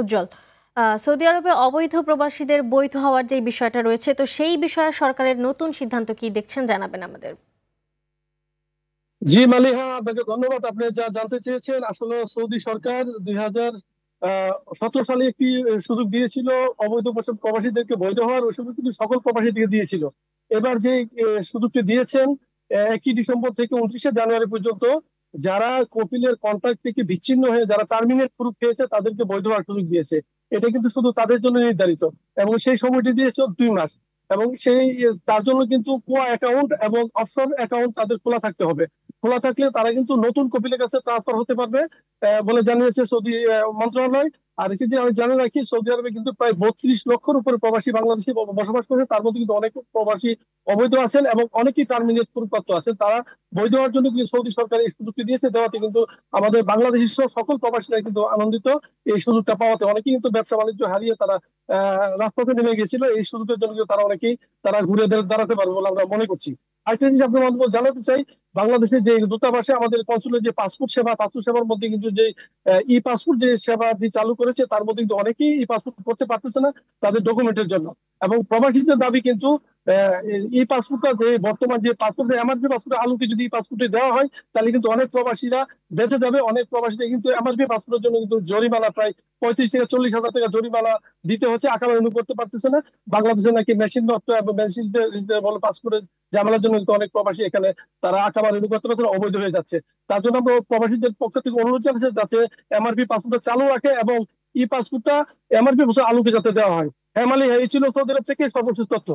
উজ্জ্বল, Saudi আরবে অবৈধ প্রবাসীদের বৈধ হওয়ার যে বিষয়টা রয়েছে, তো সেই বিষয়ে সরকারের নতুন সিদ্ধান্ত কি দেখছেন জানাবেন আমাদের। জি মালিহা, আপনাকে ধন্যবাদ। আপনি যা জানতে চেয়েছেন, আসলে সৌদি সরকার 2017 সালে একটি সুযোগ দিয়েছিল অবৈধ প্রবাসীদেরকে বৈধ হওয়ার। ওই সুযোগ কিন্তু সকল প্রবাসীদেরকে দিয়েছিল। এবার যে সুযোগটি দিয়েছেন 1 ডিসেম্বর থেকে 29 জানুয়ারি পর্যন্ত, যারা কপিলের কন্ট্রাক্ট থেকে বিচ্ছিন্ন হয়ে যারা টার্মিনেট প্রুফ পেয়েছে তাদেরকে বৈধ হওয়ার সুযোগ দিয়েছে। এটা কিন্তু শুধু তাদের জন্য নির্ধারিত, এবং সেই সময়টি দিয়েছে 2 মাস। এবং সেই তার জন্য কিন্তু কোয়া অ্যাকাউন্ট এবং অফশোর অ্যাকাউন্ট তাদের খোলা থাকতে হবে। খোলা থাকলে তারা কিন্তু নতুন কপিলের কাছে ট্রান্সফার হতে পারবে বলে জানিয়েছে সৌদি মন্ত্রণালয়। আর এটি আমি জানিয়ে রাখি, সৌদি আরবে কিন্তু প্রায় 32 লক্ষের উপরে প্রবাসী বাংলাদেশি বসবাস করে। তার মধ্যে কিন্তু অনেক প্রবাসী অবৈধ আছেন এবং অনেকেই টার্মিনেট পরিপত্র আছেন। তারা বৈধ হওয়ার জন্য কিন্তু সৌদি সরকার এই সুযোগটি দিয়েছে। দেওয়াতে কিন্তু আমাদের বাংলাদেশি সহ সকল প্রবাসীরা কিন্তু আনন্দিত। এই সুযোগটা পাওয়াতে অনেকেই কিন্তু ব্যবসা বাণিজ্য হারিয়ে তারা রাজপথে নেমে গেছিল। এই সুযোগের জন্য কিন্তু তারা অনেকেই ঘুরে দাঁড়াতে পারবে বলে আমরা মনে করছি। আরেকটা জিনিস আপনার মাধ্যমে জানাতে চাই, বাংলাদেশের যে দূতাবাসে আমাদের কনসুলের যে পাসপোর্ট সেবার মধ্যে কিন্তু যে ই পাসপোর্ট যে সেবা চালু করেছে, তার মধ্যে কিন্তু অনেকেই ই পাসপোর্ট করতে পারতেছে না তাদের ডকুমেন্টের জন্য। এবং প্রবাসীদের দাবি কিন্তু ই পাসপোর্টটা যে বর্তমান যে পাসপোর্ট এমআরপি পাসপোর্টের আলোকে যদি পাসপোর্টে দেওয়া হয়, তাহলে কিন্তু অনেক প্রবাসীরা বেঁচে যাবে। অনেক প্রবাসীরা কিন্তু এমআরপি পাসপোর্টের জন্য কিন্তু জরিমানা প্রায় 35 থেকে 40 হাজার টাকা জরিমানা দিতে হচ্ছে, আকামা রিনিউ করতে পারতেছে না। বাংলাদেশে নাকি মেশিন নষ্ট এবং মেশিন বলে পাসপোর্টের ঝামেলার জন্য কিন্তু অনেক প্রবাসী এখানে তারা আকামা রিনিউ করতে পারছে না, অবৈধ হয়ে যাচ্ছে। তার জন্য আমরা প্রবাসীদের পক্ষ থেকে অনুরোধ জানাচ্ছি যাতে এমআরপি পাসপোর্টটা চালু রাখে এবং ই পাসপোর্টটা এমআরপি আলোকে যাতে দেওয়া হয়। হ্যাঁ মালিক, এই ছিল সৌদি আরব থেকে সর্বশেষ তথ্য।